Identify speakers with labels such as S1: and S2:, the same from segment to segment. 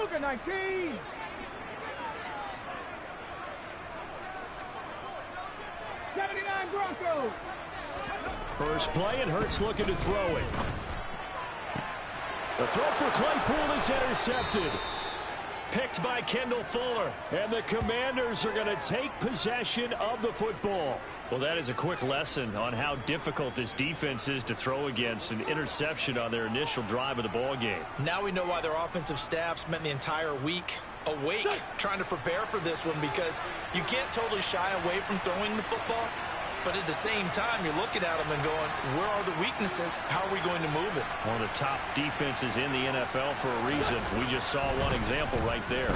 S1: Cougar 19. '79 Broncos.
S2: First play, and Hurts looking to throw it. The throw for Claypool is intercepted. Picked by Kendall Fuller. And the Commanders are going to take possession of the football. Well, that is a quick lesson on how difficult this defense is to throw against. An interception on their initial drive of the ball game.
S3: Now we know why their offensive staff spent the entire week awake trying to prepare for this one, because you can't totally shy away from throwing the football. But at the same time, you're looking at them and going, where are the weaknesses? How are we going to move it?
S2: One of the top defenses in the NFL for a reason. We just saw one example right there.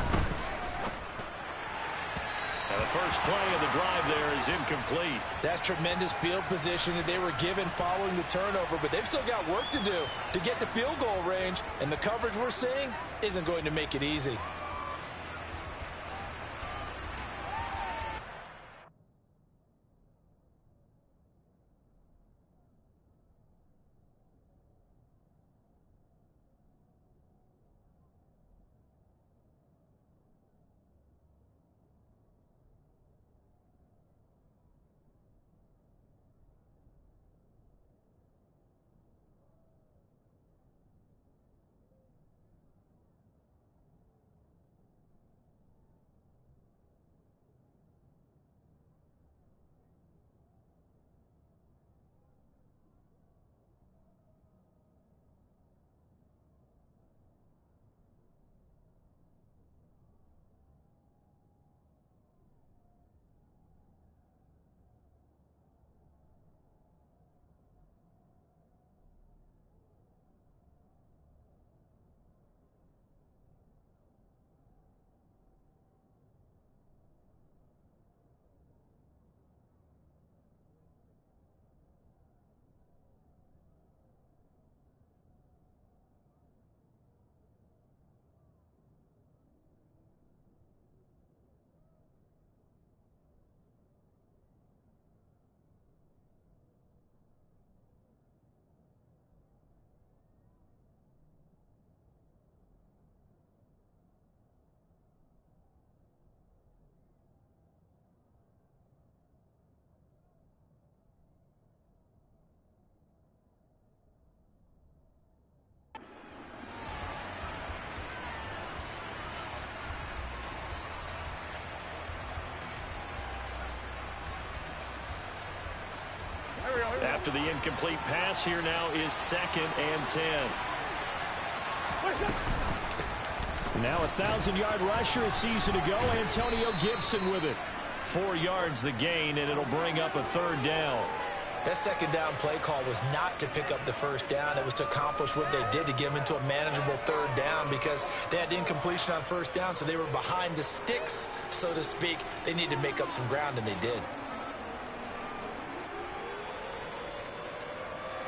S2: And the first play of the drive there is incomplete.
S3: That's tremendous field position that they were given following the turnover, but they've still got work to do to get to field goal range, and the coverage we're seeing isn't going to make it easy.
S2: After the incomplete pass, here now is 2nd and 10. Now a 1,000-yard rusher a season ago. Antonio Gibson with it. 4 yards the gain, and it'll bring up a 3rd down.
S3: That second down play call was not to pick up the first down. It was to accomplish what they did, to get them into a manageable 3rd down, because they had incompletion on first down, so they were behind the sticks, so to speak. They needed to make up some ground, and they did.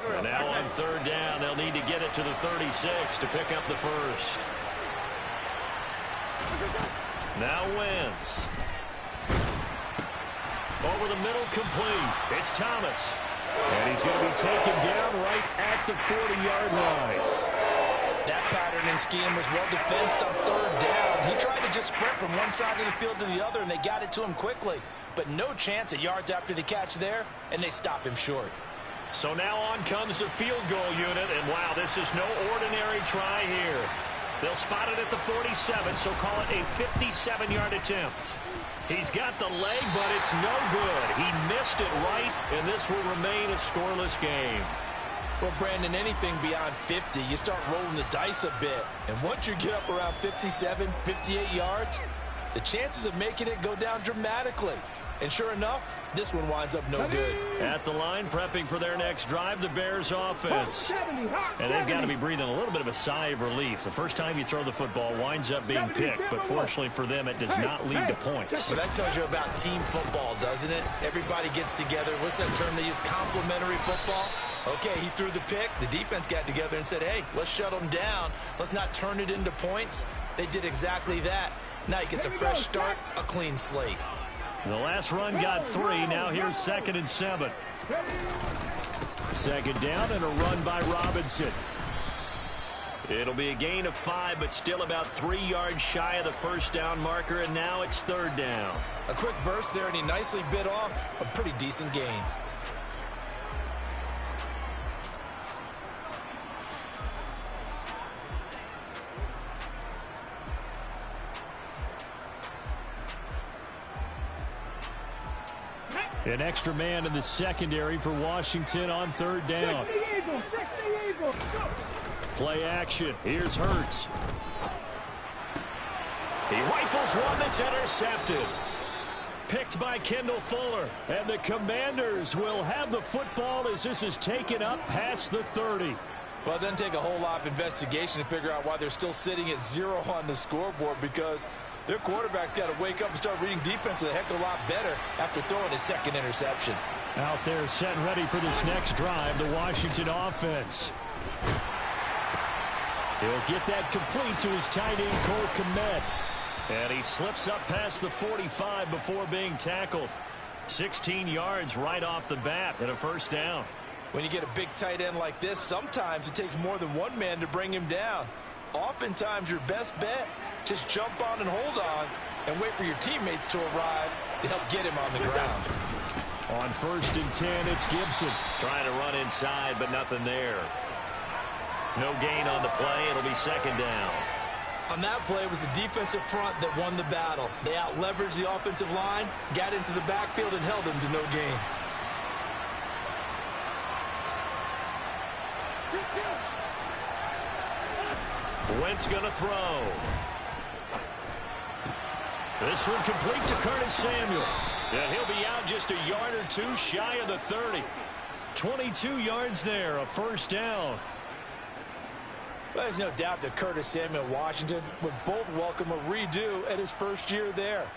S2: And now on 3rd down, they'll need to get it to the 36 to pick up the first. Now Wentz. Over the middle, complete. It's Thomas. And he's going to be taken down right at the 40-yard line.
S3: That pattern and scheme was well defensed on 3rd down. He tried to just sprint from one side of the field to the other, and they got it to him quickly. But no chance at yards after the catch there, and they stop him short.
S2: So now on comes the field goal unit, and wow, this is no ordinary try here. They'll spot it at the 47, so call it a 57-yard attempt. He's got the leg, but it's no good. He missed it right, and this will remain a scoreless game.
S3: Well, Brandon, anything beyond 50, you start rolling the dice a bit. And once you get up around 57, 58 yards, the chances of making it go down dramatically. And sure enough, this one winds up no good.
S2: At the line, prepping for their next drive, the Bears offense. And they've got to be breathing a little bit of a sigh of relief. The first time you throw the football winds up being picked, but fortunately for them, it does not lead to points.
S3: Well, that tells you about team football, doesn't it? Everybody gets together. What's that term they use? Complementary football? Okay, he threw the pick. The defense got together and said, hey, let's shut them down. Let's not turn it into points. They did exactly that. Now he gets a fresh start, a clean slate.
S2: The last run got 3. Now here's 2nd and 7. 2nd down and a run by Robinson. It'll be a gain of 5, but still about 3 yards shy of the first down marker, and now it's 3rd down.
S3: A quick burst there, and he nicely bit off a pretty decent gain.
S4: An extra man in the secondary for Washington on 3rd down. Play action. Here's Hurts.
S2: He rifles one that's intercepted. Picked by Kendall Fuller.
S4: And the Commanders will have the football as this is taken up past the 30.
S3: Well, it doesn't take a whole lot of investigation to figure out why they're still sitting at 0 on the scoreboard, because their quarterback's got to wake up and start reading defense a heck of a lot better after throwing his 2nd interception.
S4: Out there set and ready for this next drive, the Washington offense. He'll get that complete to his tight end, Cole Kmet.
S2: And he slips up past the 45 before being tackled. 16 yards right off the bat and a 1st down.
S3: When you get a big tight end like this, sometimes it takes more than one man to bring him down. Oftentimes, your best bet, just jump on and hold on and wait for your teammates to arrive to help get him on the ground.
S4: On 1st and 10, it's Gibson.
S2: Trying to run inside, but nothing there. No gain on the play. It'll be 2nd down.
S3: On that play, it was the defensive front that won the battle. They out-leveraged the offensive line, got into the backfield, and held them to no gain.
S2: Wentz going to throw. This one complete to Curtis Samuel. And he'll be out just a yard or 2 shy of the 30. 22 yards there, a 1st down.
S3: Well, there's no doubt that Curtis Samuel and Washington would both welcome a redo at his 1st year there.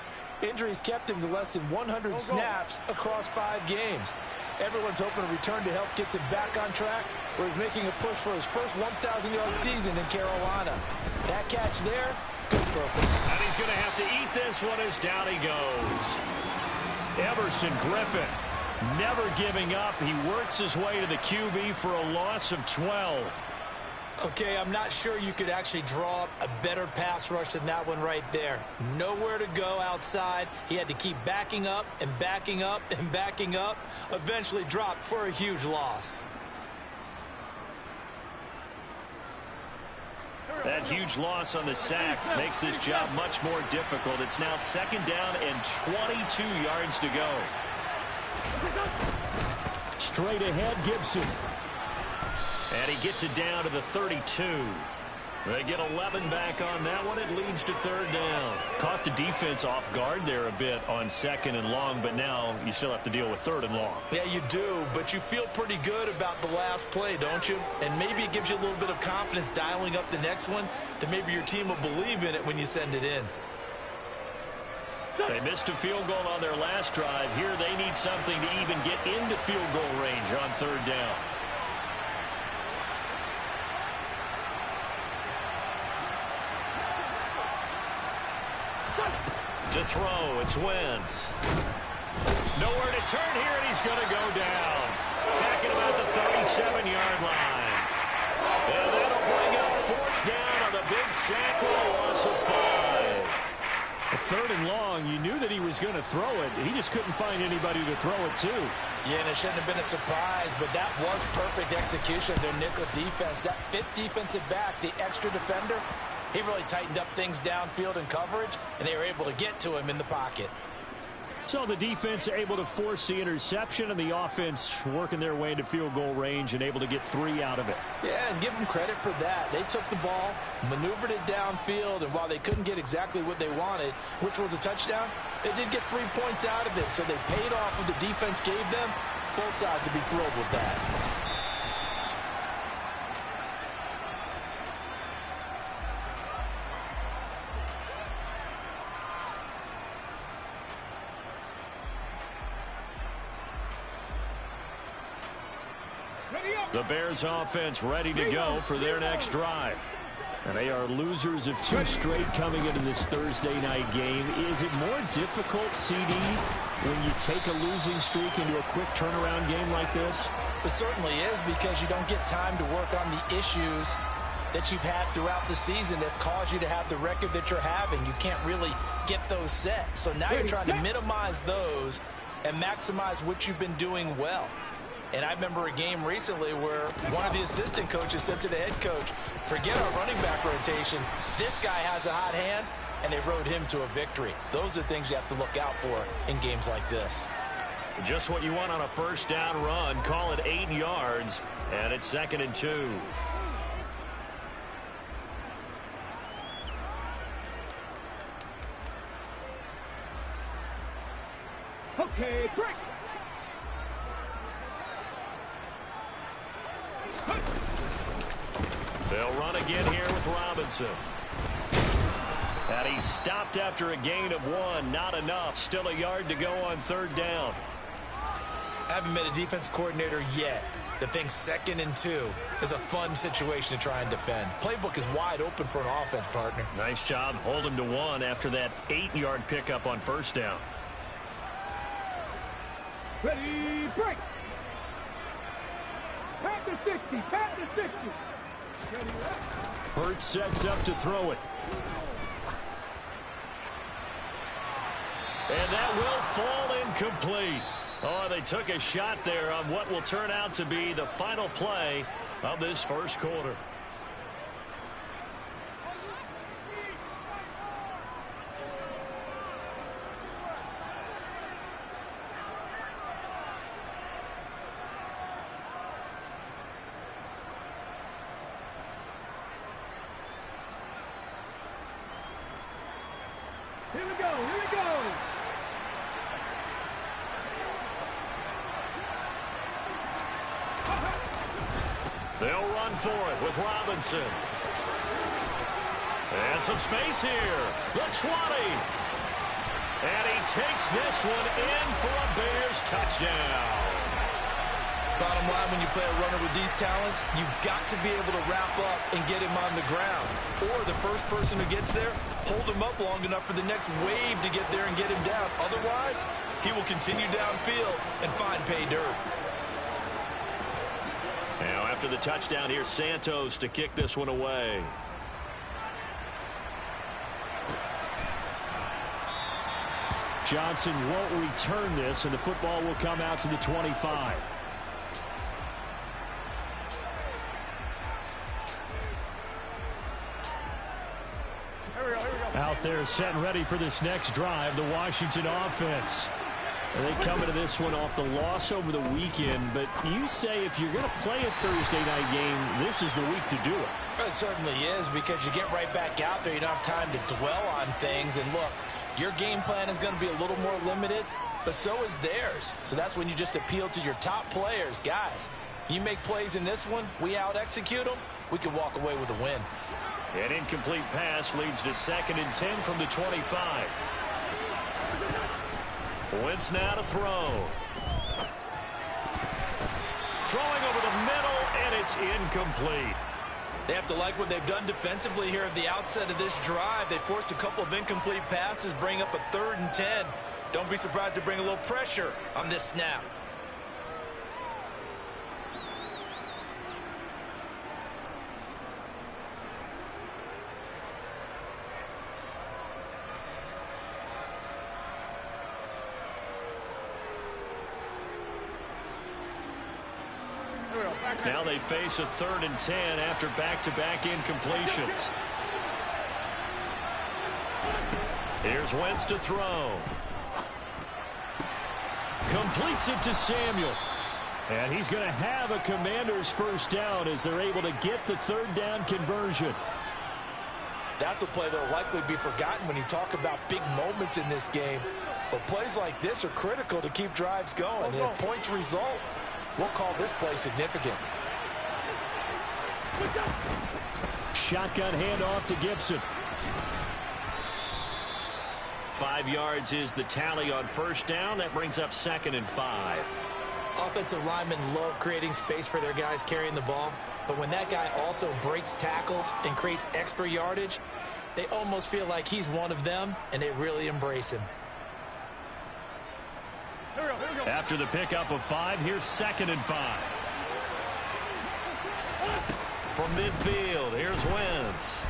S3: Injuries kept him to less than 100 snaps across 5 games. Everyone's hoping a return to health gets him back on track, where he's making a push for his first 1,000-yard season in Carolina. That catch there, good for him.
S2: And he's going to have to eat this one as down he goes. Everson Griffin never giving up. He works his way to the QB for a loss of 12.
S3: Okay, I'm not sure you could actually draw up a better pass rush than that one right there. Nowhere to go outside. He had to keep backing up and backing up and backing up. Eventually dropped for a huge loss.
S2: That huge loss on the sack makes this job much more difficult. It's now 2nd down and 22 yards to go.
S4: Straight ahead, Gibson.
S2: And he gets it down to the 32. They get 11 back on that one. It leads to 3rd down. Caught the defense off guard there a bit on 2nd and long, but now you still have to deal with 3rd and long.
S3: Yeah, you do, but you feel pretty good about the last play, don't you? And maybe it gives you a little bit of confidence dialing up the next one, that maybe your team will believe in it when you send it in.
S2: They missed a field goal on their last drive. Here they need something to even get into field goal range on 3rd down. To throw, it's Wentz. Nowhere to turn here, and he's going to go down. Back at about the 37-yard line. And that'll bring up 4th down on the big sack with a loss of 5.
S4: A 3rd and long, you knew that he was going to throw it. He just couldn't find anybody to throw it to.
S3: Yeah, and it shouldn't have been a surprise, but that was perfect execution of their nickel defense. That 5th defensive back, the extra defender, he really tightened up things downfield in coverage, and they were able to get to him in the pocket.
S4: So the defense able to force the interception, and the offense working their way into field goal range and able to get 3 out of it.
S3: Yeah, and give them credit for that. They took the ball, maneuvered it downfield, and while they couldn't get exactly what they wanted, which was a touchdown, they did get 3 points out of it, so they paid off what the defense gave them. Both sides would be thrilled with that.
S2: The Bears offense ready to go for their next drive.
S4: And they are losers of 2 straight coming into this Thursday night game. Is it more difficult, CD, when you take a losing streak into a quick turnaround game like this?
S3: It certainly is, because you don't get time to work on the issues that you've had throughout the season that have caused you to have the record that you're having. You can't really get those set. So now you're trying to minimize those and maximize what you've been doing well. And I remember a game recently where one of the assistant coaches said to the head coach, forget our running back rotation. This guy has a hot hand, and they rode him to a victory. Those are things you have to look out for in games like this.
S2: Just what you want on a first down run. Call it 8 yards, and it's 2nd and 2.
S1: Okay, break.
S2: They'll run again here with Robinson. And he's stopped after a gain of 1. Not enough. Still a yard to go on 3rd down.
S3: I haven't met a defense coordinator yet that thinks 2nd and 2 is a fun situation to try and defend. Playbook is wide open for an offense, partner.
S2: Nice job holding to 1 after that 8-yard pickup on 1st down.
S1: Ready, break. Pat the 60, pat the 60.
S4: Hurts sets up to throw it.
S2: And that will fall incomplete. Oh, they took a shot there on what will turn out to be the final play of this first quarter.
S1: Here we go, here we go.
S2: They'll run for it with Robinson. And some space here. The 20. And he takes this one in for a Bears touchdown.
S3: Bottom line, when you play a runner with these talents, you've got to be able to wrap up and get him on the ground. Or the first person who gets there, hold him up long enough for the next wave to get there and get him down. Otherwise, he will continue downfield and find pay dirt.
S2: Now after the touchdown, here's Santos to kick this one away.
S4: Johnson won't return this, and the football will come out to the 25. Out there set and ready for this next drive, the Washington offense. And they come into this one off the loss over the weekend, but you say if you're going to play a Thursday night game, this is the week to do it.
S3: It certainly is, because you get right back out there. You don't have time to dwell on things. And look, your game plan is going to be a little more limited, but so is theirs. So that's when you just appeal to your top players. Guys, you make plays in this one, we out-execute them, we can walk away with a win.
S2: An incomplete pass leads to 2nd and 10 from the 25. Wentz now to throw. Throwing over the middle, and it's incomplete.
S3: They have to like what they've done defensively here at the outset of this drive. They forced a couple of incomplete passes, bring up a 3rd and 10. Don't be surprised to bring a little pressure on this snap.
S2: Now they face a 3rd and 10 after back-to-back incompletions. Here's Wentz to throw. Completes it to Samuel.
S4: And he's going to have a Commander's first down as they're able to get the 3rd down conversion.
S3: That's a play that will likely be forgotten when you talk about big moments in this game. But plays like this are critical to keep drives going. And if points result, we'll call this play significant.
S4: Shotgun handoff to Gibson.
S2: 5 yards is the tally on 1st down. That brings up 2nd and 5.
S3: Offensive linemen love creating space for their guys carrying the ball. But when that guy also breaks tackles and creates extra yardage, they almost feel like he's one of them, and they really embrace him.
S2: After the pickup of 5, here's 2nd and 5. From midfield, here's Wentz.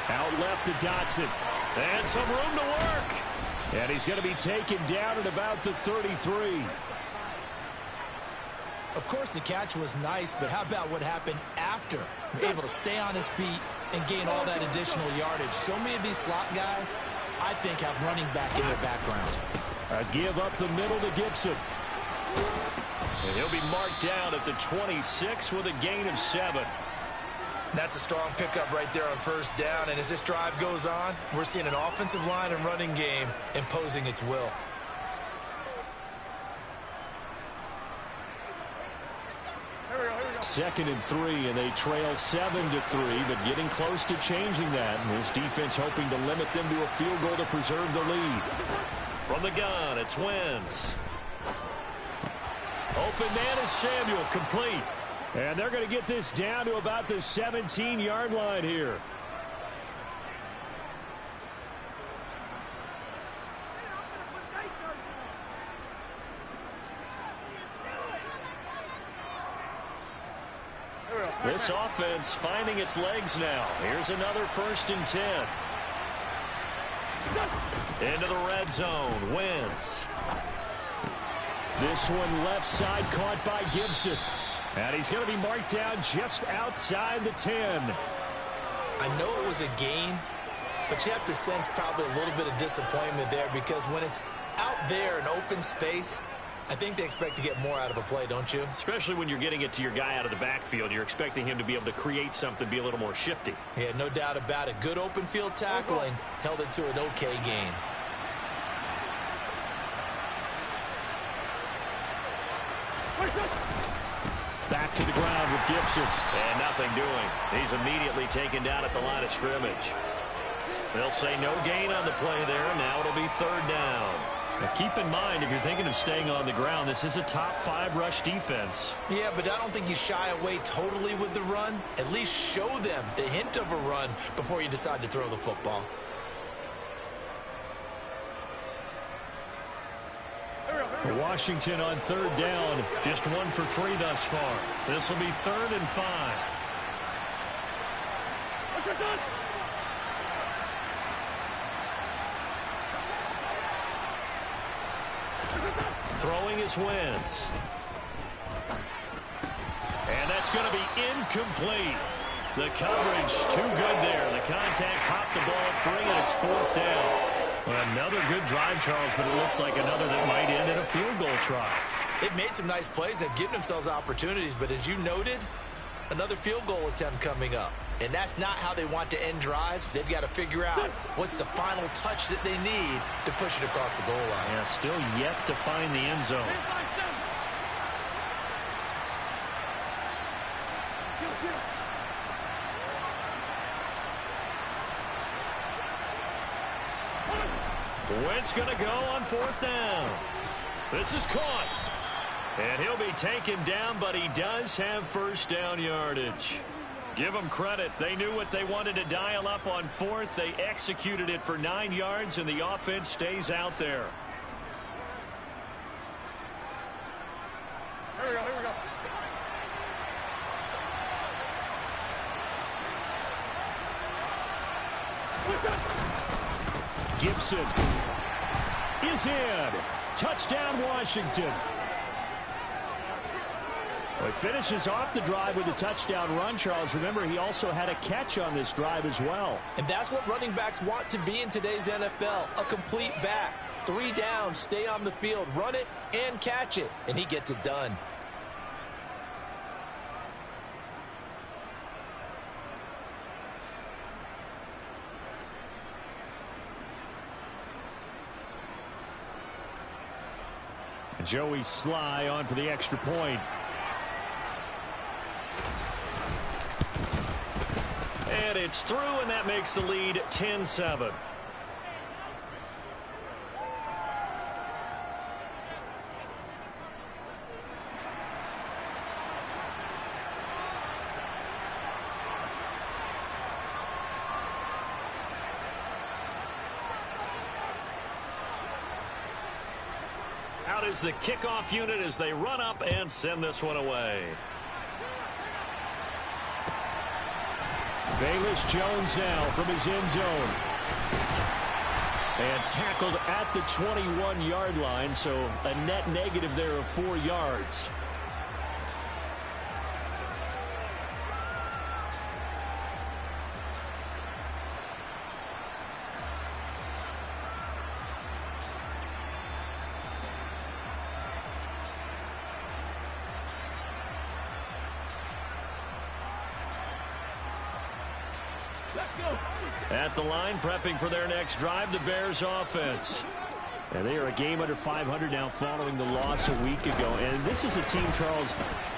S4: Out left to Dotson.
S2: And some room to work.
S4: And he's going to be taken down at about the 33.
S3: Of course, the catch was nice, but how about what happened after? Able to stay on his feet and gain all that additional yardage. So many of these slot guys, I think, have running back in their background.
S4: A give up the middle to Gibson.
S2: And he'll be marked down at the 26 with a gain of 7.
S3: That's a strong pickup right there on first down. And as this drive goes on, we're seeing an offensive line and running game imposing its will.
S4: Second and 3, and they trail 7-3, but getting close to changing that. And this defense hoping to limit them to a field goal to preserve the lead.
S2: From the gun, it's Wentz. Open man is Samuel, complete.
S4: And they're going to get this down to about the 17-yard line here.
S2: This offense finding its legs now. Here's another 1st and 10. Into the red zone, Wentz.
S4: This one left side caught by Gibson. And he's going to be marked down just outside the 10.
S3: I know it was a gain, but you have to sense probably a little bit of disappointment there because when it's out there in open space, I think they expect to get more out of a play, don't you?
S2: Especially when you're getting it to your guy out of the backfield. You're expecting him to be able to create something, be a little more shifty.
S3: Yeah, no doubt about it. Good open field tackling held it to an okay gain.
S4: Back to the ground with Gibson.
S2: And nothing doing. He's immediately taken down at the line of scrimmage. They'll say no gain on the play there. Now it'll be 3rd down.
S4: Now keep in mind, if you're thinking of staying on the ground, this is a top 5 rush defense.
S3: Yeah, but I don't think you shy away totally with the run. At least show them the hint of a run before you decide to throw the football.
S4: Washington on 3rd down. Just 1 for 3 thus far. This will be 3rd and 5.
S2: Throwing is Wentz. And that's going to be incomplete. The coverage too good there. The contact popped the ball free, and it's 4th down.
S4: Another good drive, Charles, but it looks like another that might end in a field goal try.
S3: They've made some nice plays. They've given themselves opportunities, but as you noted, another field goal attempt coming up. And that's not how they want to end drives. They've got to figure out what's the final touch that they need to push it across the goal line.
S4: Yeah, still yet to find the end zone.
S2: Wentz going to go on 4th down. This is caught. And he'll be taken down, but he does have 1st down yardage. Give them credit. They knew what they wanted to dial up on 4th. They executed it for 9 yards, and the offense stays out there.
S1: Here we go, here we go.
S4: Gibson is in. Touchdown, Washington. Well, he finishes off the drive with a touchdown run, Charles. Remember, he also had a catch on this drive as well.
S3: And that's what running backs want to be in today's NFL, a complete back. 3 downs, stay on the field, run it, and catch it. And he gets it done.
S4: Joey Sly on for the extra point.
S2: And it's through, and that makes the lead 10-7. Out is the kickoff unit as they run up and send this one away.
S4: Velus Jones now from his end zone. And tackled at the 21-yard line, so a net negative there of 4 yards. At the line, prepping for their next drive, the Bears offense. And they are a game under 500 now following the loss a week ago. And this is a team, Charles,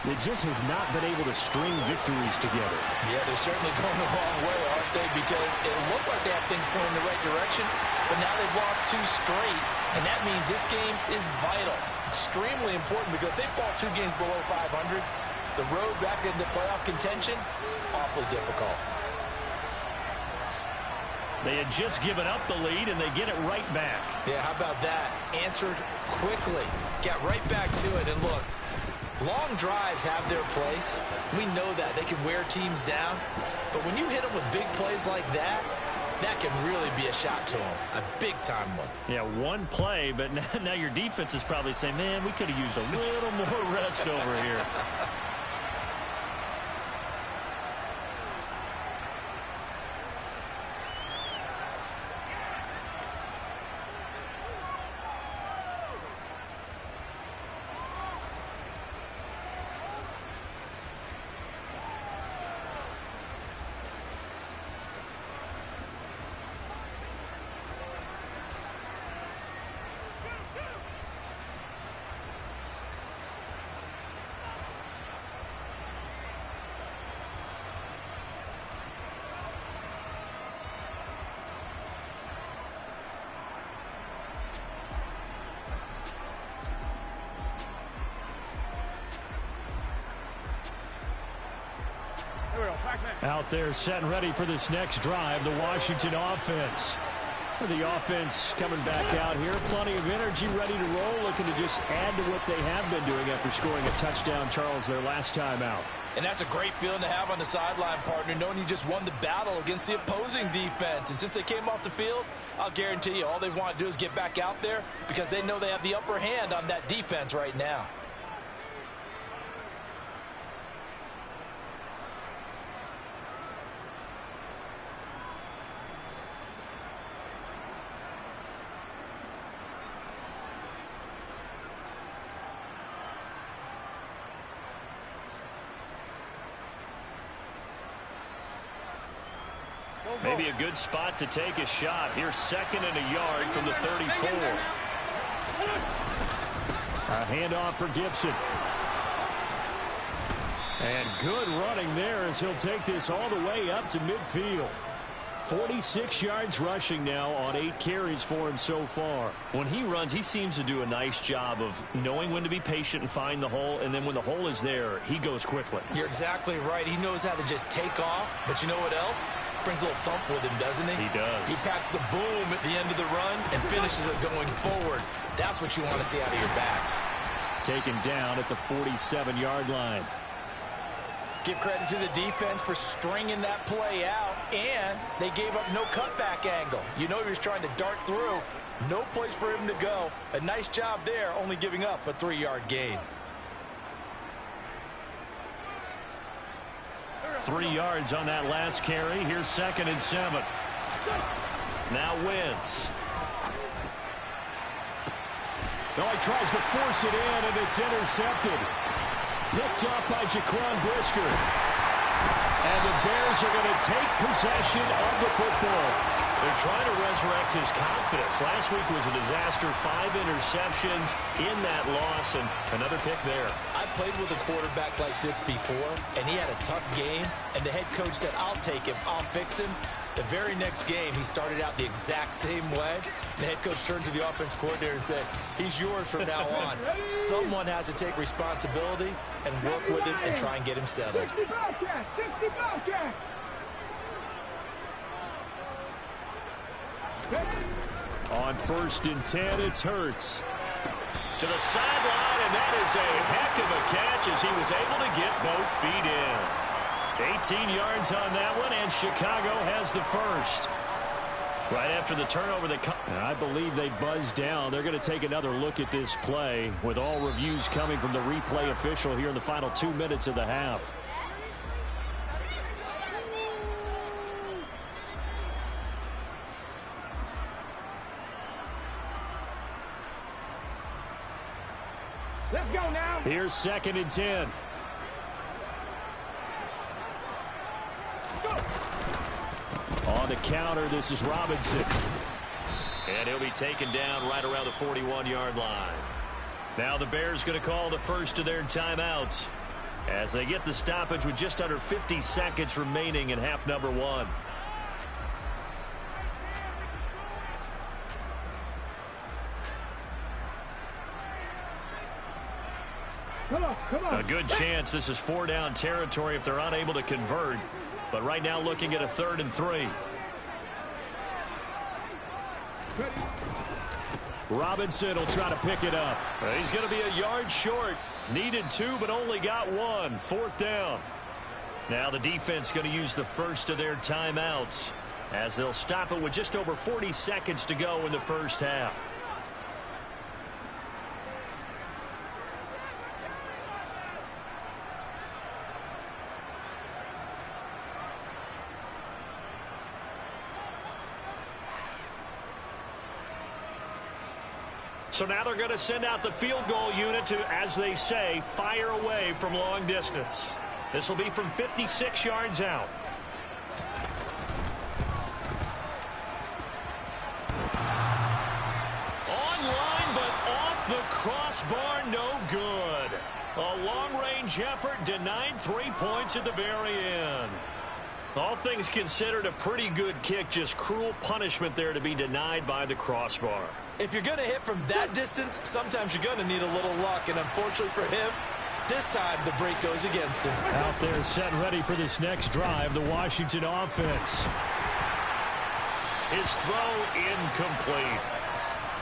S4: that just has not been able to string victories together.
S3: Yeah, they're certainly going the wrong way, aren't they? Because it looked like they have things going in the right direction, but now they've lost 2 straight. And that means this game is vital, extremely important, because if they fall 2 games below 500, the road back into playoff contention, awfully difficult.
S4: They had just given up the lead, and they get it right back.
S3: Yeah, how about that? Answered quickly. Got right back to it. And look, long drives have their place. We know that. They can wear teams down. But when you hit them with big plays like that, that can really be a shot to them. A big-time one.
S4: Yeah, one play, but now your defense is probably saying, man, we could have used a little more rest over here. Out there set and ready for this next drive, the Washington offense. The offense coming back out here, plenty of energy, ready to roll, looking to just add to what they have been doing after scoring a touchdown, Charles, their last time out.
S3: And that's a great feeling to have on the sideline, partner, knowing you just won the battle against the opposing defense. And since they came off the field, I'll guarantee you all they want to do is get back out there because they know they have the upper hand on that defense right now.
S4: Maybe a good spot to take a shot. Here's 2nd and a yard from the 34. A handoff for Gibson. And good running there as he'll take this all the way up to midfield. 46 yards rushing now on 8 carries for him so far.
S2: When he runs, he seems to do a nice job of knowing when to be patient and find the hole, and then when the hole is there, he goes quickly.
S3: You're exactly right. He knows how to just take off, but you know what else? Brings a little thump with him, doesn't he?
S2: He does.
S3: He packs the boom at the end of the run and finishes it going forward. That's what you want to see out of your backs.
S4: Taken down at the 47-yard line.
S3: Give credit to the defense for stringing that play out, and they gave up no cutback angle. You know he was trying to dart through. No place for him to go. A nice job there, only giving up a 3-yard gain.
S2: 3 yards on that last carry. Here's 2nd and 7. Now Wentz.
S4: No, he tries to force it in, and it's intercepted. Picked up by Jaquan Brisker. And the Bears are going to take possession of the football.
S2: They're trying to resurrect his confidence. Last week was a disaster. 5 interceptions in that loss, and another pick there.
S3: I played with a quarterback like this before, and he had a tough game, and the head coach said, I'll take him, I'll fix him. The very next game, he started out the exact same way. The head coach turned to the offense coordinator and said, he's yours from now on. Someone has to take responsibility and work with him and try and get him settled.
S1: 60 Bobcats! 60 Bobcats!
S4: On 1st and 10, it's Hurts.
S2: To the sideline, and that is a heck of a catch as he was able to get both feet in. 18 yards on that one, and Chicago has the first. Right after the turnover, I believe they buzzed down. They're going to take another look at this play with all reviews coming from the replay official here in the final 2 minutes of the half.
S1: Let's go now.
S2: Here's 2nd and 10. On the counter, this is Robinson. And he'll be taken down right around the 41-yard line. Now the Bears going to call the first of their timeouts as they get the stoppage with just under 50 seconds remaining in half number 1.
S1: Come on.
S2: A good chance this is 4-down territory if they're unable to convert. But right now looking at a 3rd and 3. Robinson will try to pick it up. He's going to be a yard short. Needed 2, but only got 1. 4th down. Now the defense going to use the first of their timeouts as they'll stop it with just over 40 seconds to go in the first half. So now they're going to send out the field goal unit to, as they say, fire away from long distance. This will be from 56 yards out. Online, but off the crossbar, no good. A long-range effort denied 3 points at the very end. All things considered, a pretty good kick, just cruel punishment there to be denied by the crossbar.
S3: If you're going to hit from that distance, sometimes you're going to need a little luck. And unfortunately for him, this time the break goes against him.
S2: Out there set ready for this next drive, the Washington offense. His throw incomplete.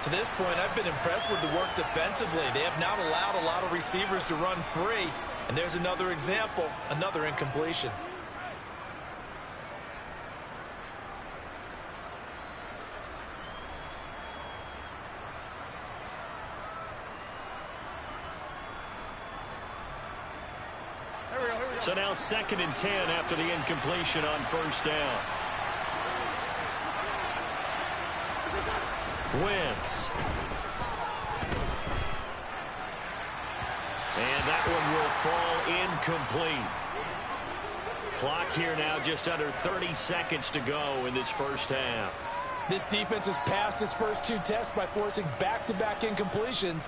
S3: To this point, I've been impressed with the work defensively. They have not allowed a lot of receivers to run free. And there's another example, another incompletion.
S2: So now 2nd and 10 after the incompletion on 1st down. Wentz. And that one will fall incomplete. Clock here now just under 30 seconds to go in this first half.
S5: This defense has passed its first 2 tests by forcing back-to-back incompletions.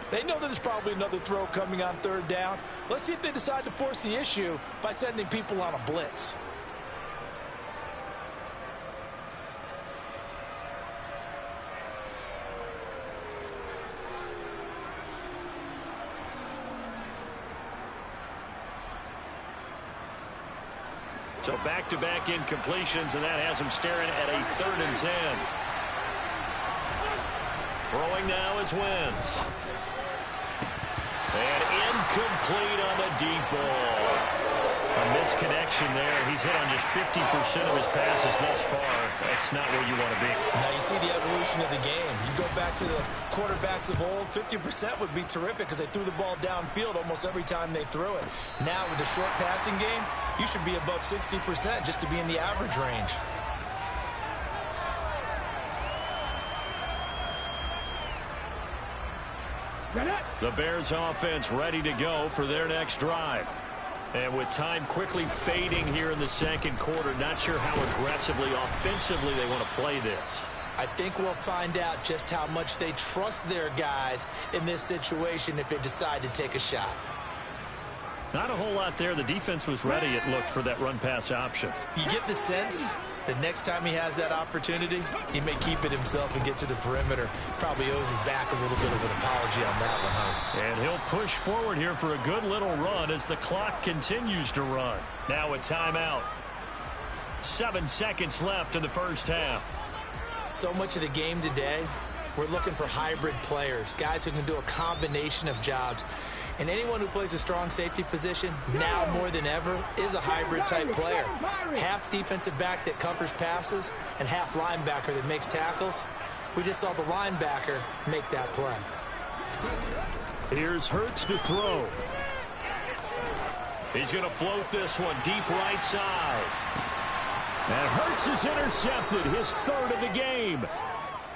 S5: They know that there's probably another throw coming on 3rd down. Let's see if they decide to force the issue by sending people on a blitz.
S2: So back-to-back incompletions, and that has him staring at a 3rd and 10. Throwing now is Wentz. And incomplete on the deep ball. A misconnection there. He's hit on just 50% of his passes thus far. That's not where you want to be.
S3: Now you see the evolution of the game. You go back to the quarterbacks of old, 50% would be terrific because they threw the ball downfield almost every time they threw it. Now with the short passing game, you should be above 60% just to be in the average range.
S2: The Bears offense ready to go for their next drive. And with time quickly fading here in the 2nd quarter, not sure how aggressively, offensively they want to play this.
S3: I think we'll find out just how much they trust their guys in this situation if they decide to take a shot.
S2: Not a whole lot there. The defense was ready, it looked, for that run-pass option.
S3: You get the sense the next time he has that opportunity, he may keep it himself and get to the perimeter. Probably owes his back a little bit of an apology on that one, huh?
S2: And he'll push forward here for a good little run as the clock continues to run. Now a timeout. 7 seconds left in the first half.
S3: So much of the game today, we're looking for hybrid players, guys who can do a combination of jobs. And anyone who plays a strong safety position, now more than ever, is a hybrid-type player. Half defensive back that covers passes and half linebacker that makes tackles. We just saw the linebacker make that play.
S4: Here's Hurts to throw.
S2: He's going to float this one deep right side.
S4: And Hurts is intercepted, his third of the game.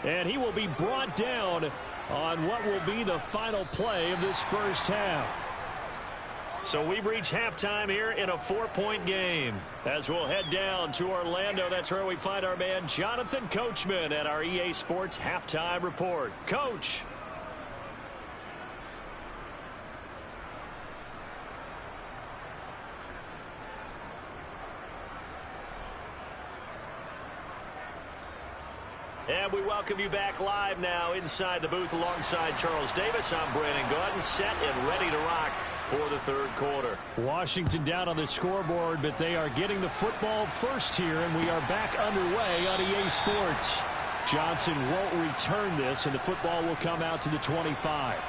S4: And he will be brought down on what will be the final play of this first half.
S2: So we've reached halftime here in a 4-point game. As we'll head down to Orlando, that's where we find our man Jonathan Coachman at our EA Sports Halftime Report. Coach. And we welcome you back live now inside the booth alongside Charles Davis. I'm Brandon Gaudin, set and ready to rock for the third quarter.
S4: Washington down on the scoreboard, but they are getting the football first here, and we are back underway on EA Sports. Johnson won't return this, and the football will come out to the 25.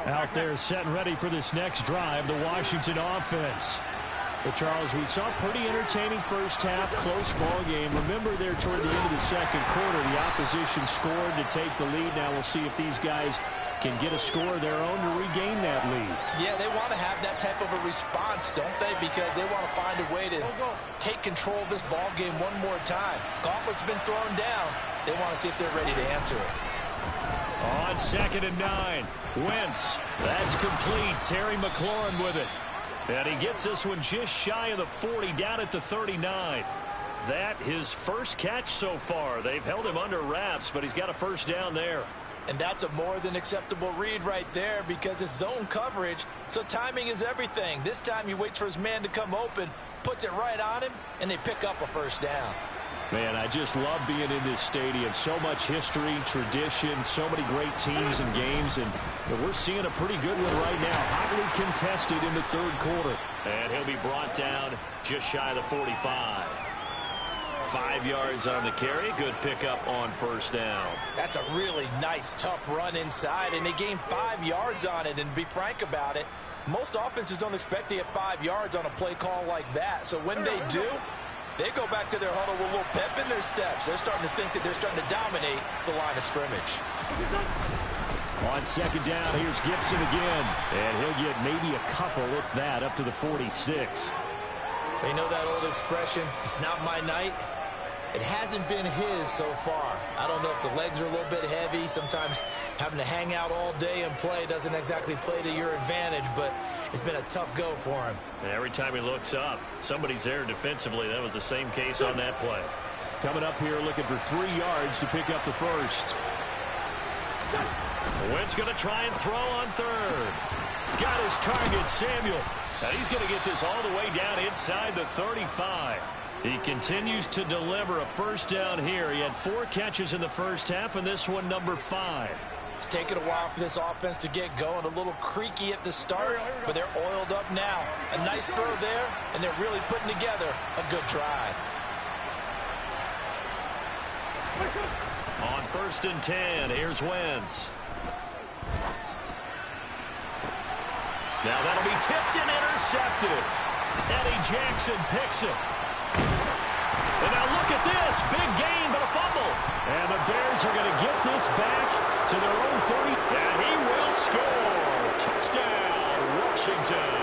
S4: Out there set and ready for this next drive, the Washington offense. But Charles, we saw a pretty entertaining first half, close ball game. Remember there toward the end of the second quarter, the opposition scored to take the lead. Now we'll see if these guys can get a score of their own to regain that lead.
S5: Yeah, they want to have that type of a response, don't they? Because they want to find a way to take control of this ball game one more time. Gauntlet's been thrown down. They want to see if they're ready to answer it.
S2: On 2nd and 9, Wentz. That's complete. Terry McLaurin with it. And he gets this one just shy of the 40, down at the 39. That his first catch so far. They've held him under wraps, but he's got a first down there.
S5: And that's a more than acceptable read right there because it's zone coverage, so timing is everything. This time he waits for his man to come open, puts it right on him, and they pick up a first down.
S4: Man, I just love being in this stadium. So much history, tradition, so many great teams and games, and we're seeing a pretty good one right now. Hotly contested in the third quarter.
S2: And he'll be brought down just shy of the 45. 5 yards on the carry. Good pickup on first down.
S5: That's a really nice, tough run inside, and they gained 5 yards on it. And to be frank about it, most offenses don't expect to get 5 yards on a play call like that. So when they do, they go back to their huddle with a little pep in their steps. They're starting to think that they're starting to dominate the line of scrimmage.
S4: On 2nd down, here's Gibson again. And he'll get maybe a couple, if that, up to the 46.
S3: You know that old expression, it's not my night? It hasn't been his so far. I don't know if the legs are a little bit heavy. Sometimes having to hang out all day and play doesn't exactly play to your advantage, but it's been a tough go for him.
S2: And every time he looks up, somebody's there defensively. That was the same case on that play.
S4: Coming up here looking for 3 yards to pick up the first.
S2: Wentz going to try and throw on third. Got his target, Samuel. And he's going to get this all the way down inside the 35. He continues to deliver a first down here. He had 4 catches in the first half, and this one number 5.
S5: It's taken a while for this offense to get going. A little creaky at the start, but they're oiled up now. A nice throw there, and they're really putting together a good drive.
S2: On 1st and 10, here's Wentz. Now that'll be tipped and intercepted. Eddie Jackson picks it. And now look at this. Big gain, but a fumble.
S4: And the Bears are going to get this back to their own 30.
S2: And he will score. Touchdown, Washington.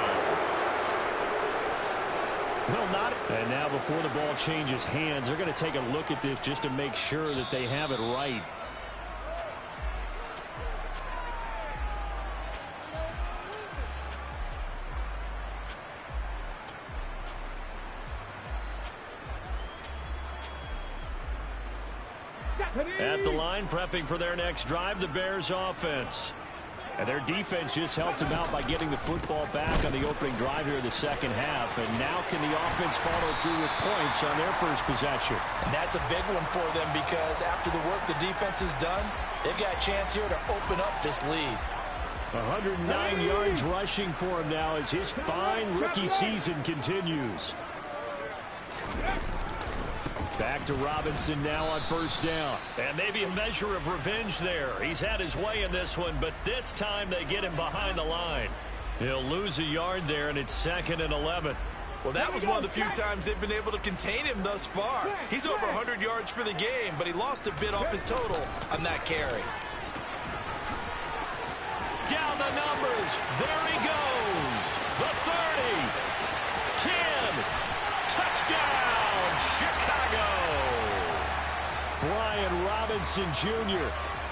S4: No, not. And now before the ball changes hands, they're going to take a look at this just to make sure that they have it right.
S2: At the line, prepping for their next drive, the Bears offense.
S4: And their defense just helped them out by getting the football back on the opening drive here in the second half. And now can the offense follow through with points on their first possession?
S5: And that's a big one for them because after the work the defense has done, they've got a chance here to open up this lead.
S4: 109 yards rushing for him now as his fine rookie season continues. Back to Robinson now on first down.
S2: And maybe a measure of revenge there. He's had his way in this one, but this time they get him behind the line. He'll lose a yard there, and it's 2nd and 11.
S3: Well, that was one of the few times they've been able to contain him thus far. He's over 100 yards for the game, but he lost a bit off his total on that carry.
S2: Down the numbers. There he goes. The 30. 10. Touchdown, Chicago.
S4: Brian Robinson Jr.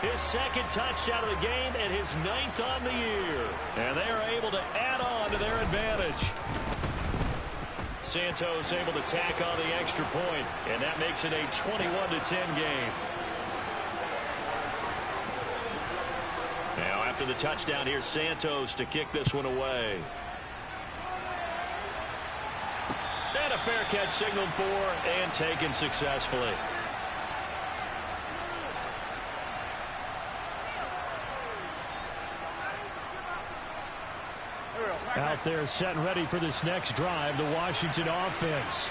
S2: His 2nd touchdown of the game and his 9th on the year. And they are able to add on to their advantage. Santos able to tack on the extra point, and that makes it a 21-10 game. Now after the touchdown, here's Santos to kick this one away. And a fair catch signaled for and taken successfully.
S4: Out there set and ready for this next drive, the Washington offense.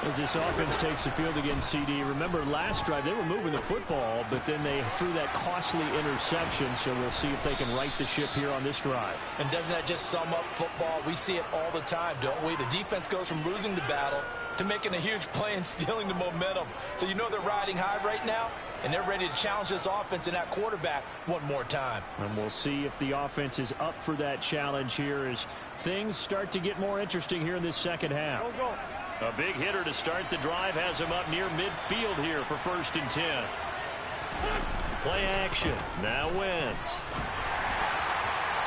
S4: As this offense takes the field against CD. Remember last drive they were moving the football, but then they threw that costly interception, so we'll see if they can right the ship here on this drive.
S5: And doesn't that just sum up football? We see it all the time, don't we? The defense goes from losing the battle to making a huge play and stealing the momentum. So you know they're riding high right now, and they're ready to challenge this offense and that quarterback one more time.
S4: And we'll see if the offense is up for that challenge here as things start to get more interesting here in this second half.
S2: A big hitter to start the drive has him up near midfield here for 1st and 10. Play action. Now Wentz.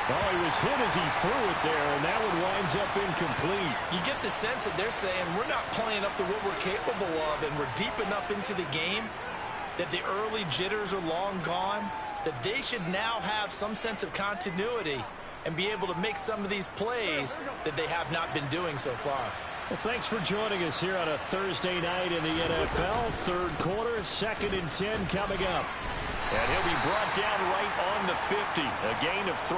S4: Oh, he was hit as he threw it there, and that one winds up incomplete.
S3: You get the sense that they're saying we're not playing up to what we're capable of, and we're deep enough into the game that the early jitters are long gone, that they should now have some sense of continuity and be able to make some of these plays that they have not been doing so far.
S4: Well, thanks for joining us here on a Thursday night in the NFL. 3rd quarter, 2nd and 10 coming up.
S2: And he'll be brought down right on the 50. A gain of 3.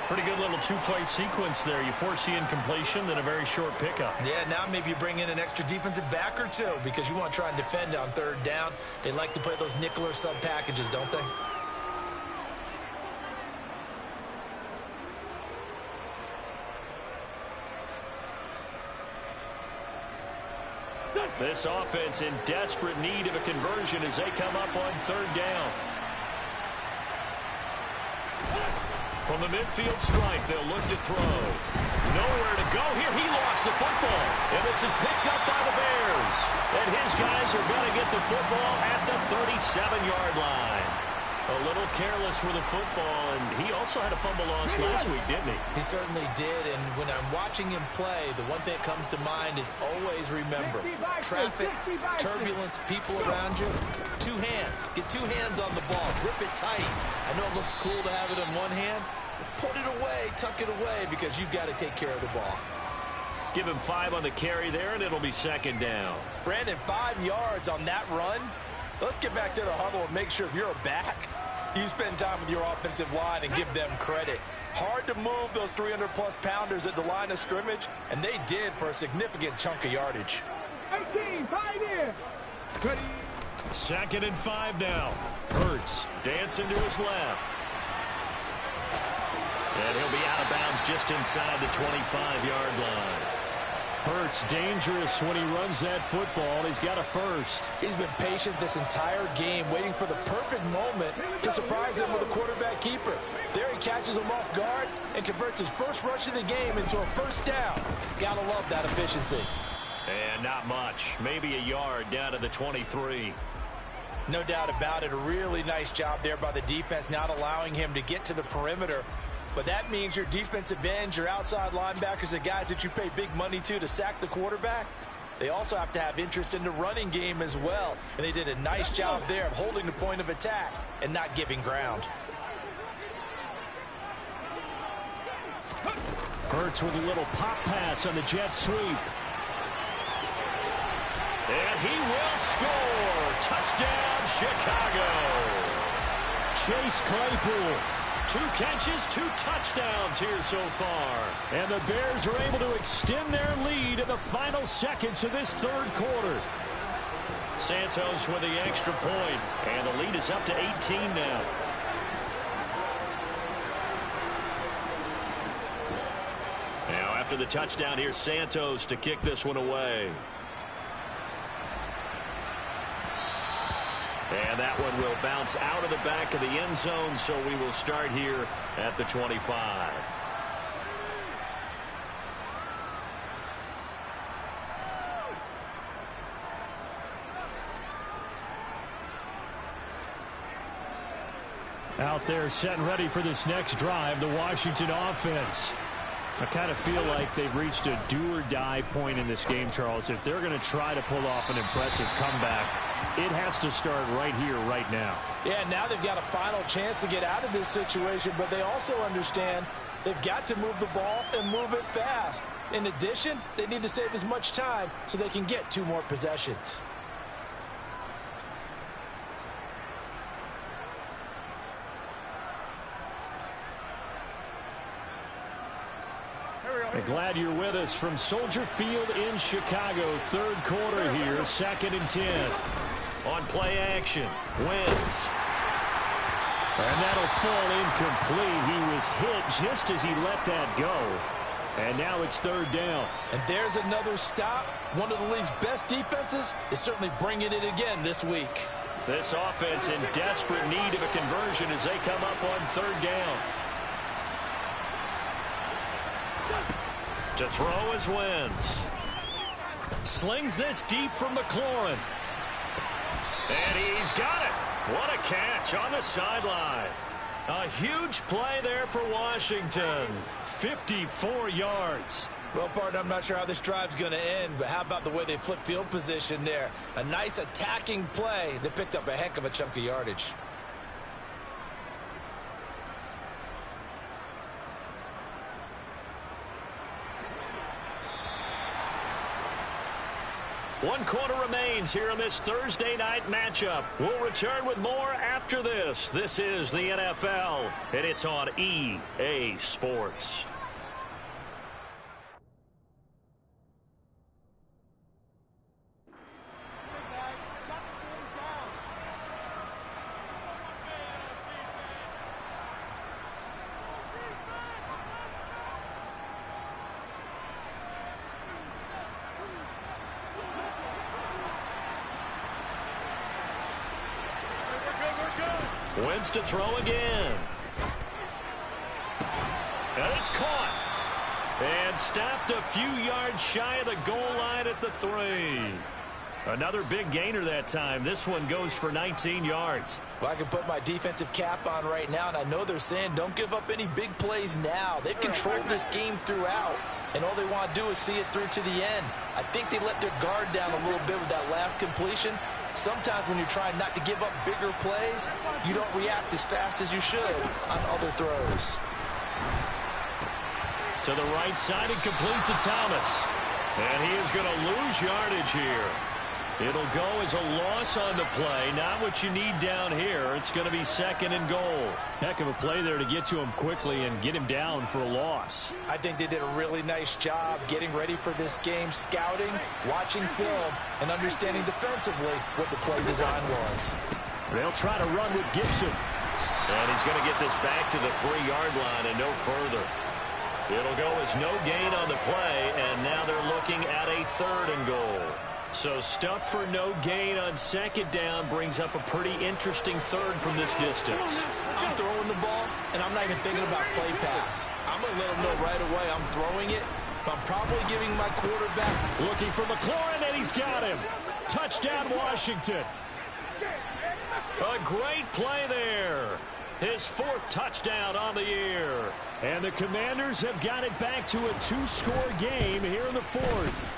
S2: Pretty good little 2-play sequence there. You force the incompletion, then a very short pickup.
S3: Yeah, now maybe you bring in an extra defensive back or two because you want to try and defend on 3rd down. They like to play those nickel or sub packages, don't they?
S2: This offense in desperate need of a conversion as they come up on 3rd down. From the midfield stripe, they'll look to throw. Nowhere to go here. He lost the football. And this is picked up by the Bears. And his guys are going to get the football at the 37-yard line. A little careless with the football, and he also had a fumble loss last week, didn't he?
S3: He certainly did, and when I'm watching him play, the one thing that comes to mind is always remember, traffic, turbulence, people around you, 2 hands. Get 2 hands on the ball. Grip it tight. I know it looks cool to have it in one hand, but put it away, tuck it away, because you've got to take care of the ball.
S2: Give him 5 on the carry there, and it'll be 2nd down.
S5: Brandon, 5 yards on that run. Let's get back to the huddle and make sure if you're a back, you spend time with your offensive line and give them credit. Hard to move those 300-plus pounders at the line of scrimmage, and they did for a significant chunk of yardage.
S1: 18, 5 here.
S2: 2nd and 5 now. Hurts dancing to his left. And he'll be out of bounds just inside the 25-yard line.
S4: Hurts dangerous when he runs that football. He's got a first.
S5: He's been patient this entire game, waiting for the perfect moment to surprise them with a quarterback keeper. There he catches him off guard and converts his first rush of the game into a 1st down. Gotta love that efficiency.
S2: And not much. Maybe a yard down to the 23.
S5: No doubt about it. A really nice job there by the defense, not allowing him to get to the perimeter. But that means your defensive ends, your outside linebackers, the guys that you pay big money to sack the quarterback, they also have to have interest in the running game as well. And they did a nice job there of holding the point of attack and not giving ground.
S4: Hurts with a little pop pass on the jet sweep.
S2: And he will score. Touchdown, Chicago.
S4: Chase Claypool.
S2: 2 catches, 2 touchdowns here so far.
S4: And the Bears are able to extend their lead in the final seconds of this 3rd quarter.
S2: Santos with the extra point, and the lead is up to 18 now. Now after the touchdown, here's Santos to kick this one away. And that one will bounce out of the back of the end zone, so we will start here at the 25.
S4: Out there set and ready for this next drive, the Washington offense. I kind of feel like they've reached a do-or-die point in this game, Charles. If they're going to try to pull off an impressive comeback, it has to start right here, right now.
S5: Yeah, now they've got a final chance to get out of this situation, but they also understand they've got to move the ball and move it fast. In addition, they need to save as much time so they can get 2 more possessions.
S4: Glad you're with us from Soldier Field in Chicago. Third quarter here, 2nd and 10.
S2: On play action, Wentz.
S4: And that'll fall incomplete. He was hit just as he let that go. And now it's 3rd down.
S5: And there's another stop. One of the league's best defenses is certainly bringing it again this week.
S2: This offense in desperate need of a conversion as they come up on 3rd down. To throw is Wentz. Slings this deep from McLaurin. And he's got it. What a catch on the sideline. A huge play there for Washington. 54 yards.
S3: Well, partner, I'm not sure how this drive's going to end, but how about the way they flip field position there? A nice attacking play that picked up a heck of a chunk of yardage.
S2: One quarter remains here in this Thursday night matchup. We'll return with more after this. This is the NFL, and it's on EA Sports. Wentz to throw again. And it's caught. And stopped a few yards shy of the goal line at the 3. Another big gainer that time. This one goes for 19 yards.
S5: Well, I can put my defensive cap on right now, and I know they're saying don't give up any big plays now. They've controlled this game throughout, and all they want to do is see it through to the end. I think they let their guard down a little bit with that last completion. Sometimes when you're trying not to give up bigger plays, you don't react as fast as you should on other throws.
S2: To the right side and complete to Thomas. And he is going to lose yardage here. It'll go as a loss on the play. Not what you need down here. It's going to be 2nd and goal.
S4: Heck of a play there to get to him quickly and get him down for a loss.
S5: I think they did a really nice job getting ready for this game, scouting, watching film, and understanding defensively what the play design was.
S4: They'll try to run with Gibson.
S2: And he's going to get this back to the 3-yard line and no further. It'll go as no gain on the play, and now they're looking at a 3rd and goal. So stuff for no gain on 2nd down brings up a pretty interesting 3rd from this distance.
S3: I'm throwing the ball, and I'm not even thinking about play pass. I'm going to let them know right away I'm throwing it, but I'm probably giving my quarterback.
S4: Looking for McLaurin, and he's got him. Touchdown, Washington.
S2: A great play there. His 4th touchdown on the year.
S4: And the Commanders have got it back to a 2-score game here in the 4th.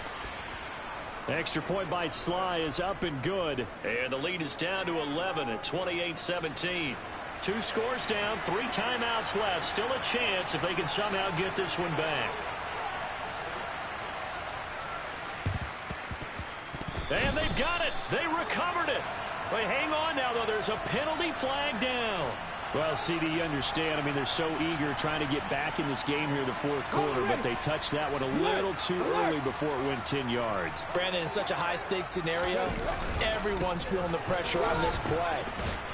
S4: Extra point by Sly is up and good.
S2: And the lead is down to 11 at 28-17. 2 scores down, 3 timeouts left. Still a chance if they can somehow get this one back. And they've got it. They recovered it. Wait, hang on now, though. There's a penalty flag down.
S4: Well, CD, you understand. I mean, they're so eager trying to get back in this game here in the fourth quarter, but they touched that one a little too early before it went 10 yards.
S5: Brandon, in such a high-stakes scenario, everyone's feeling the pressure on this play.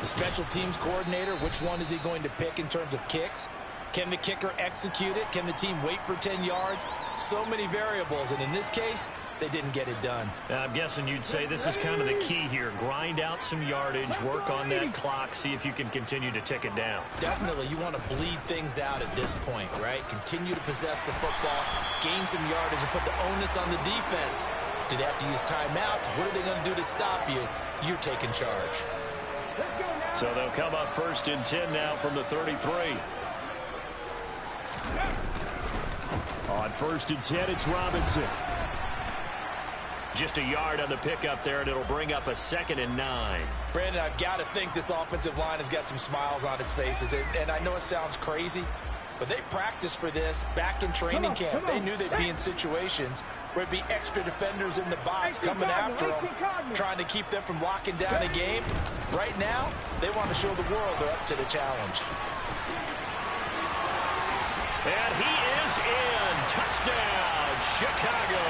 S5: The special teams coordinator, which one is he going to pick in terms of kicks? Can the kicker execute it? Can the team wait for 10 yards? So many variables, and in this case, they didn't get it done.
S2: I'm guessing you'd say this is kind of the key here. Grind out some yardage, work on that clock, see if you can continue to tick it down.
S3: Definitely, you want to bleed things out at this point, right? Continue to possess the football, gain some yardage, and put the onus on the defense. Do they have to use timeouts? What are they going to do to stop you? You're taking charge.
S4: So they'll come up 1st and 10 now from the 33. On 1st and 10, it's Robinson.
S2: Just a yard on the pickup there, and it'll bring up a 2nd and 9.
S5: Brandon, I've got to think this offensive line has got some smiles on its faces. And I know it sounds crazy, but they practiced for this back in training camp. They knew they'd be in situations where it'd be extra defenders in the box coming after them, trying to keep them from locking down a game. Right now, they want to show the world they're up to the challenge.
S2: And he is in. Touchdown, Chicago.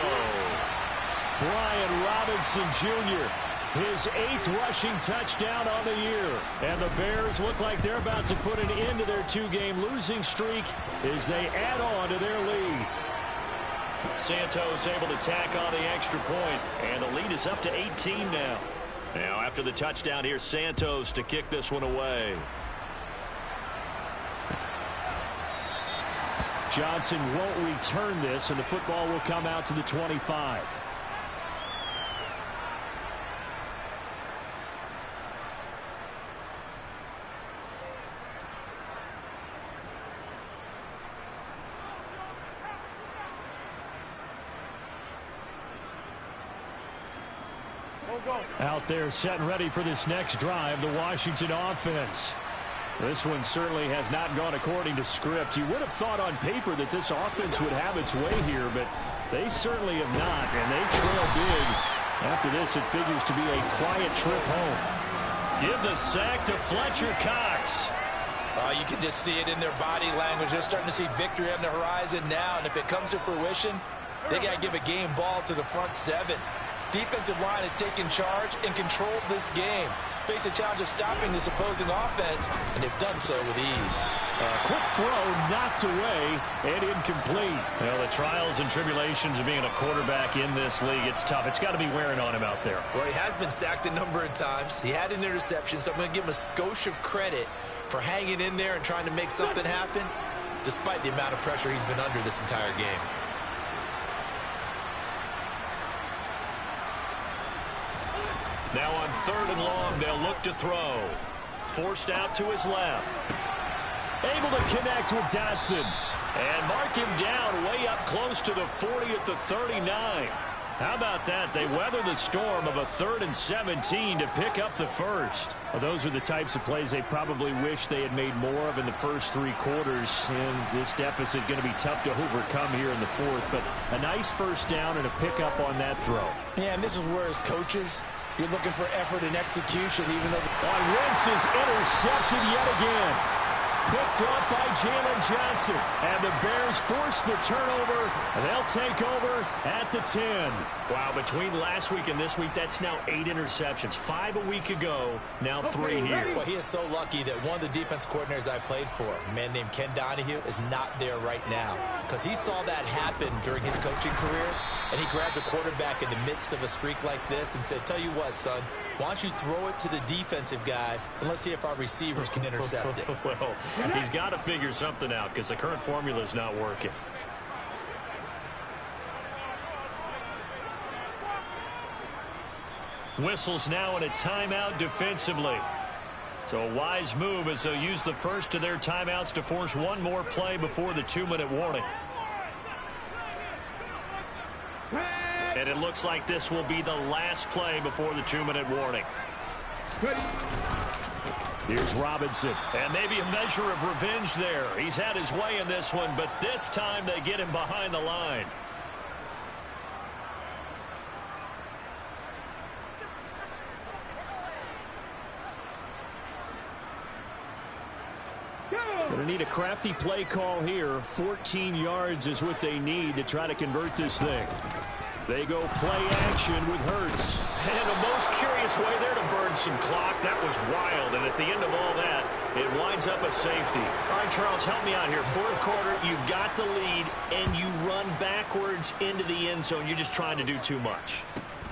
S4: Brian Robinson Jr., his 8th rushing touchdown on the year. And the Bears look like they're about to put an end to their 2-game losing streak as they add on to their lead.
S2: Santos able to tack on the extra point, and the lead is up to 18 now. Now, after the touchdown here, Santos to kick this one away.
S4: Johnson won't return this, and the football will come out to the 25. Out there set and ready for this next drive, the Washington offense. This one certainly has not gone according to script. You would have thought on paper that this offense would have its way here, but they certainly have not, and they trail big. After this, it figures to be a quiet trip home.
S2: Give the sack to Fletcher Cox.
S5: You can just see it in their body language. They're starting to see victory on the horizon now, and if it comes to fruition, they got to give a game ball to the front 7. Defensive line has taken charge and controlled this game. Face a challenge of stopping this opposing offense, and they've done so with ease.
S4: Quick throw knocked away and incomplete.
S2: Well, the trials and tribulations of being a quarterback in this league, it's tough. It's got to be wearing on him out there.
S3: Well, he has been sacked a number of times. He had an interception, so I'm going to give him a skosh of credit for hanging in there and trying to make something happen, despite the amount of pressure he's been under this entire game.
S2: Now on 3rd and long, they'll look to throw. Forced out to his left.
S4: Able to connect with Dotson.
S2: And mark him down way up close to the 40 at the 39. How about that? They weather the storm of a 3rd and 17 to pick up the first.
S4: Well, those are the types of plays they probably wish they had made more of in the first 3 quarters. And this deficit going to be tough to overcome here in the 4th. But a nice first down and a pickup on that throw.
S5: Yeah, and this is where as coaches, you're looking for effort and execution, even though
S4: Wentz is intercepted yet again. Picked up by Jalen Johnson. And the Bears force the turnover. And they'll take over at the 10.
S2: Wow, between last week and this week, that's now 8 interceptions. 5 a week ago, now 3 here.
S3: Well, he is so lucky that one of the defense coordinators I played for, a man named Ken Donahue, is not there right now. Because he saw that happen during his coaching career, and he grabbed a quarterback in the midst of a streak like this and said, tell you what, son, why don't you throw it to the defensive guys, and let's see if our receivers can intercept it.
S2: Well, he's got to figure something out because the current formula is not working. Whistles now in a timeout defensively. So a wise move as they'll use the first of their timeouts to force one more play before the 2-minute warning. And it looks like this will be the last play before the 2-minute warning.
S4: Here's Robinson.
S2: And maybe a measure of revenge there. He's had his way in this one, but this time they get him behind the line.
S4: Going to need a crafty play call here. 14 yards is what they need to try to convert this thing. They go play action with Hurts.
S2: And a most curious way there to burn some clock. That was wild. And at the end of all that, it winds up a safety. All right, Charles, help me out here. Fourth quarter, you've got the lead, and you run backwards into the end zone. You're just trying to do too much.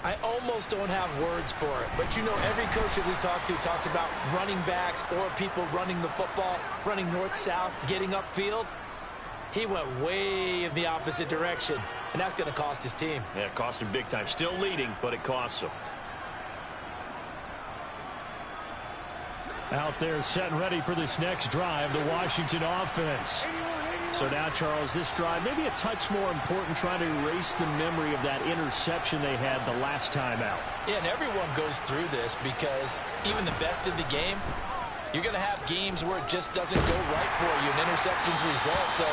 S3: I almost don't have words for it. But, you know, every coach that we talk to talks about running backs or people running the football, running north-south, getting upfield. He went way in the opposite direction, and that's going to cost his team.
S2: Yeah, it cost him big time. Still leading, but it costs him.
S4: Out there setting ready for this next drive, the Washington offense. So now, Charles, this drive maybe a touch more important, trying to erase the memory of that interception they had the last time out.
S5: Yeah, and everyone goes through this because even the best in the game, you're going to have games where it just doesn't go right for you, and interceptions result. So,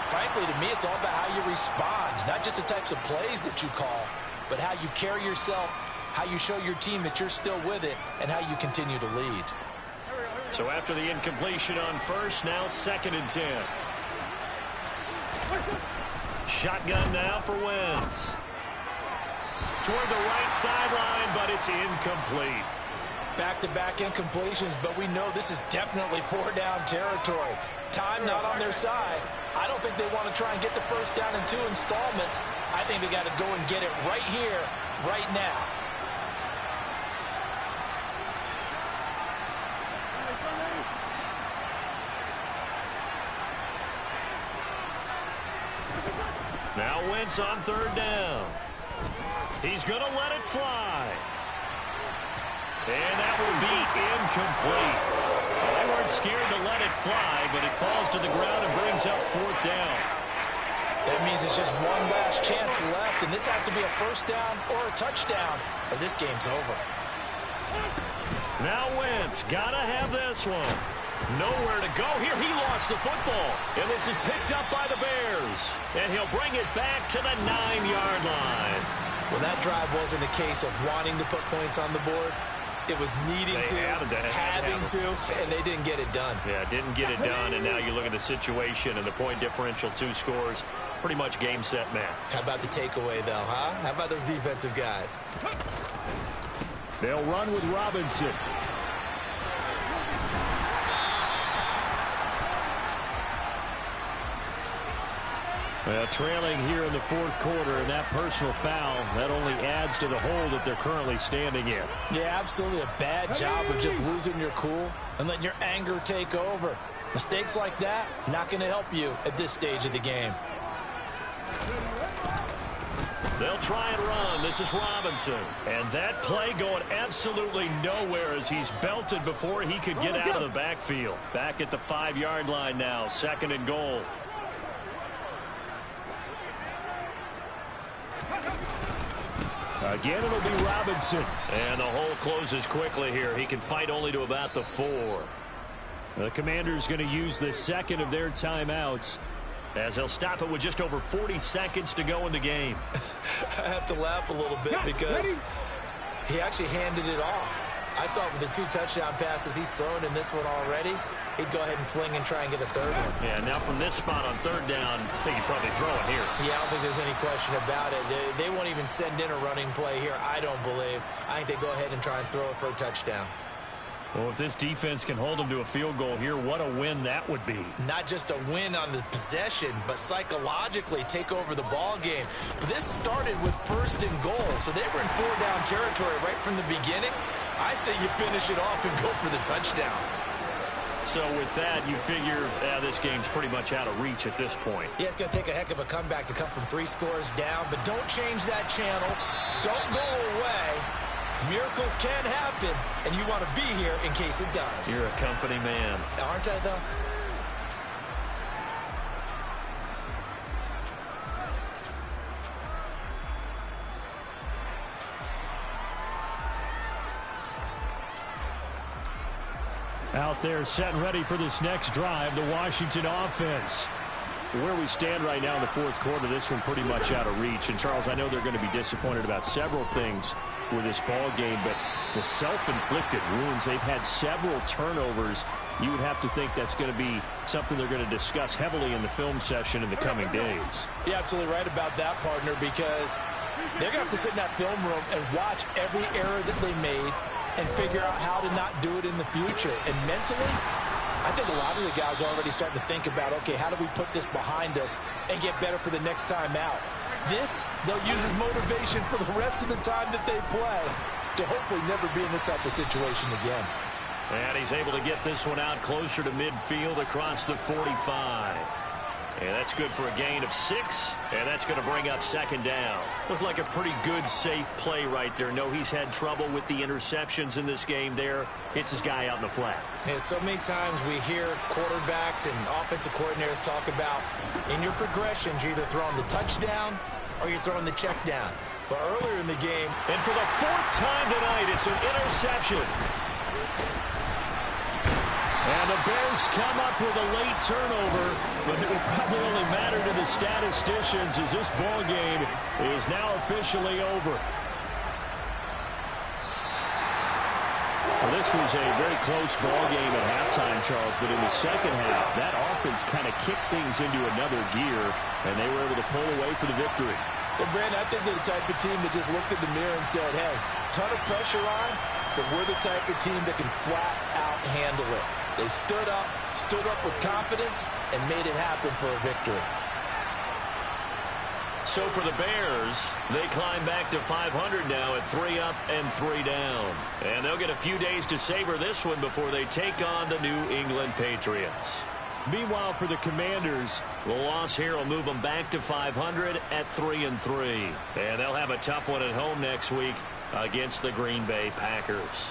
S5: frankly, to me, it's all about how you respond, not just the types of plays that you call, but how you carry yourself, how you show your team that you're still with it, and how you continue to lead.
S2: So after the incompletion on first, now 2nd and 10. Shotgun now for Wentz. Toward the right sideline, but it's incomplete.
S5: Back-to-back incompletions, but we know this is definitely 4-down territory. Time not on their side. I don't think they want to try and get the first down in 2 installments. I think they got to go and get it right here, right now.
S2: Now Wentz on 3rd down. He's going to let it fly. And that will be incomplete. Well, they weren't scared to let it fly, but it falls to the ground and brings up 4th down.
S5: That means it's just one last chance left, and this has to be a first down or a touchdown, or this game's over.
S2: Now Wentz, gotta have this one. Nowhere to go here. He lost the football, and this is picked up by the Bears. And he'll bring it back to the 9-yard line.
S3: Well, that drive wasn't a case of wanting to put points on the board. It was needing to, having to, and they didn't get it done.
S2: Yeah, didn't get it done, and now you look at the situation and the point differential, 2 scores, pretty much game, set, match.
S3: How about the takeaway, though, huh? How about those defensive guys?
S4: They'll run with Robinson. Well, trailing here in the 4th quarter, and that personal foul, that only adds to the hole that they're currently standing in.
S5: Yeah, absolutely a bad job of just losing your cool and letting your anger take over. Mistakes like that, not going to help you at this stage of the game.
S2: They'll try and run. This is Robinson. And that play going absolutely nowhere as he's belted before he could get out of the backfield. Back at the 5-yard line now, 2nd and goal.
S4: Again, it'll be Robinson.
S2: And the hole closes quickly here. He can fight only to about the 4.
S4: The Commanders going to use the 2nd of their timeouts,
S2: as they'll stop it with just over 40 seconds to go in the game.
S3: I have to laugh a little bit because he actually handed it off. I thought with the 2 touchdown passes he's thrown in this one already, he'd go ahead and fling and try and get a 3rd one.
S2: Yeah, now from this spot on 3rd down, I think he'd probably throw it here.
S3: Yeah, I don't think there's any question about it. They won't even send in a running play here, I don't believe. I think they go ahead and try and throw it for a touchdown.
S4: Well, if this defense can hold them to a field goal here, what a win that would be.
S3: Not just a win on the possession, but psychologically take over the ball game. This started with 1st and goal, so they were in 4-down territory right from the beginning. I say you finish it off and go for the touchdown.
S2: So with that, you figure this game's pretty much out of reach at this point.
S3: Yeah, it's going to take a heck of a comeback to come from 3 scores down, but don't change that channel. Don't go away. Miracles can happen, and you want to be here in case it does.
S2: You're a company man.
S3: Aren't I, though?
S4: Out there setting ready for this next drive, the Washington offense. Where we stand right now in the 4th quarter, this one pretty much out of reach. And, Charles, I know they're going to be disappointed about several things with this ball game, but the self-inflicted wounds, they've had several turnovers. You would have to think that's going to be something they're going to discuss heavily in the film session in the coming days.
S5: You're absolutely right about that, partner, because they're going to have to sit in that film room and watch every error that they made and figure out how to not do it in the future. And mentally, I think a lot of the guys are already starting to think about, okay, how do we put this behind us and get better for the next time out? This, they'll use as motivation for the rest of the time that they play to hopefully never be in this type of situation again.
S2: And he's able to get this one out closer to midfield across the 45. And that's good for a gain of 6, and that's going to bring up second down. Looked like a pretty good, safe play right there. No, he's had trouble with the interceptions in this game there. Hits his guy out in the flat.
S3: And so many times we hear quarterbacks and offensive coordinators talk about in your progressions, you're either throwing the touchdown or you're throwing the check down. But earlier in the game,
S2: and for the 4th time tonight, it's an interception.
S4: And the Bears come up with a late turnover, but it will probably only matter to the statisticians as this ball game is now officially over. Well, this was a very close ball game at halftime, Charles, but in the second half, that offense kind of kicked things into another gear, and they were able to pull away for the victory.
S5: Well, Brandon, I think they're the type of team that just looked in the mirror and said, hey, ton of pressure on, but we're the type of team that can flat out handle it. They stood up with confidence, and made it happen for a victory.
S2: So for the Bears, they climb back to 500 now at 3 up and 3 down. And they'll get a few days to savor this one before they take on the New England Patriots.
S4: Meanwhile, for the Commanders,
S2: the loss here will move them back to 500 at 3 and 3. And they'll have a tough one at home next week against the Green Bay Packers.